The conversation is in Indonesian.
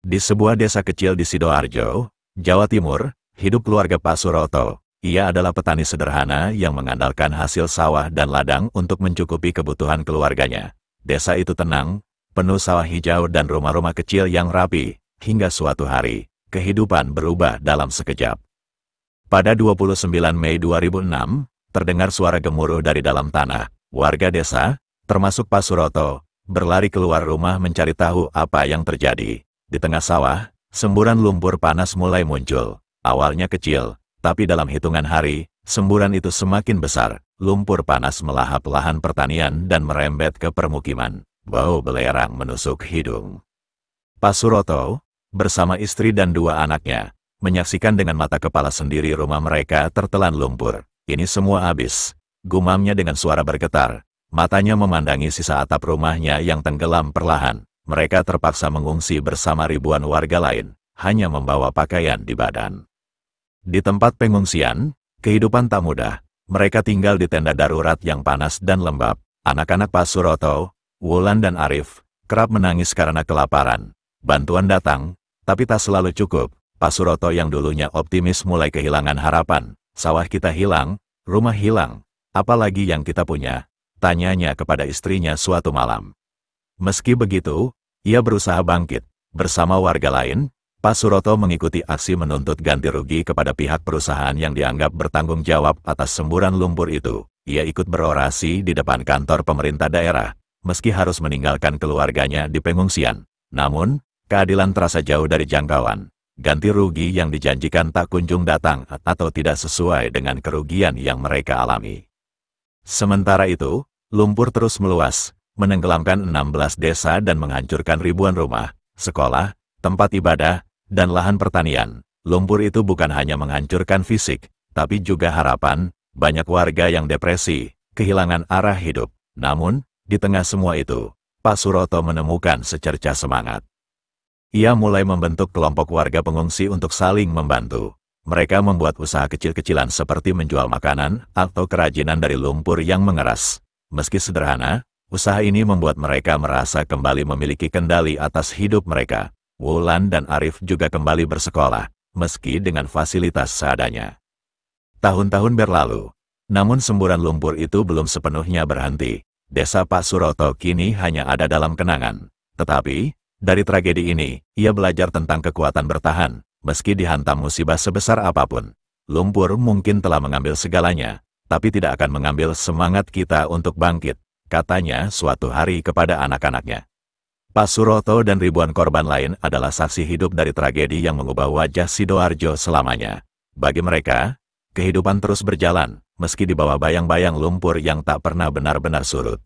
Di sebuah desa kecil di Sidoarjo, Jawa Timur, hidup keluarga Pak Suroto. Ia adalah petani sederhana yang mengandalkan hasil sawah dan ladang untuk mencukupi kebutuhan keluarganya. Desa itu tenang, penuh sawah hijau dan rumah-rumah kecil yang rapi, hingga suatu hari, kehidupan berubah dalam sekejap. Pada 29 Mei 2006, terdengar suara gemuruh dari dalam tanah. Warga desa, termasuk Pak Suroto, berlari keluar rumah mencari tahu apa yang terjadi. Di tengah sawah, semburan lumpur panas mulai muncul. Awalnya kecil, tapi dalam hitungan hari, semburan itu semakin besar. Lumpur panas melahap lahan pertanian dan merembet ke permukiman. Bau belerang menusuk hidung. Pak Suroto, bersama istri dan dua anaknya, menyaksikan dengan mata kepala sendiri rumah mereka tertelan lumpur. Ini semua habis, gumamnya dengan suara bergetar. Matanya memandangi sisa atap rumahnya yang tenggelam perlahan. Mereka terpaksa mengungsi bersama ribuan warga lain, hanya membawa pakaian di badan. Di tempat pengungsian, kehidupan tak mudah. Mereka tinggal di tenda darurat yang panas dan lembab. Anak-anak Pak Suroto, Wulan dan Arif, kerap menangis karena kelaparan. Bantuan datang, tapi tak selalu cukup. Pak Suroto yang dulunya optimis mulai kehilangan harapan. Sawah kita hilang, rumah hilang, apalagi yang kita punya? Tanyanya kepada istrinya suatu malam. Meski begitu, ia berusaha bangkit. Bersama warga lain, Pak Suroto mengikuti aksi menuntut ganti rugi kepada pihak perusahaan yang dianggap bertanggung jawab atas semburan lumpur itu. Ia ikut berorasi di depan kantor pemerintah daerah, meski harus meninggalkan keluarganya di pengungsian. Namun, keadilan terasa jauh dari jangkauan. Ganti rugi yang dijanjikan tak kunjung datang atau tidak sesuai dengan kerugian yang mereka alami. Sementara itu, lumpur terus meluas, menenggelamkan 16 desa dan menghancurkan ribuan rumah, sekolah, tempat ibadah, dan lahan pertanian. Lumpur itu bukan hanya menghancurkan fisik, tapi juga harapan. Banyak warga yang depresi, kehilangan arah hidup. Namun, di tengah semua itu, Pak Suroto menemukan secercah semangat. Ia mulai membentuk kelompok warga pengungsi untuk saling membantu. Mereka membuat usaha kecil-kecilan seperti menjual makanan atau kerajinan dari lumpur yang mengeras. Meski sederhana, usaha ini membuat mereka merasa kembali memiliki kendali atas hidup mereka. Wulan dan Arif juga kembali bersekolah, meski dengan fasilitas seadanya. Tahun-tahun berlalu, namun semburan lumpur itu belum sepenuhnya berhenti. Desa Pak Suroto kini hanya ada dalam kenangan. Tetapi, dari tragedi ini, ia belajar tentang kekuatan bertahan, meski dihantam musibah sebesar apapun. Lumpur mungkin telah mengambil segalanya, tapi tidak akan mengambil semangat kita untuk bangkit, katanya suatu hari kepada anak-anaknya. Pak Suroto dan ribuan korban lain adalah saksi hidup dari tragedi yang mengubah wajah Sidoarjo selamanya. Bagi mereka, kehidupan terus berjalan, meski di bawah bayang-bayang lumpur yang tak pernah benar-benar surut.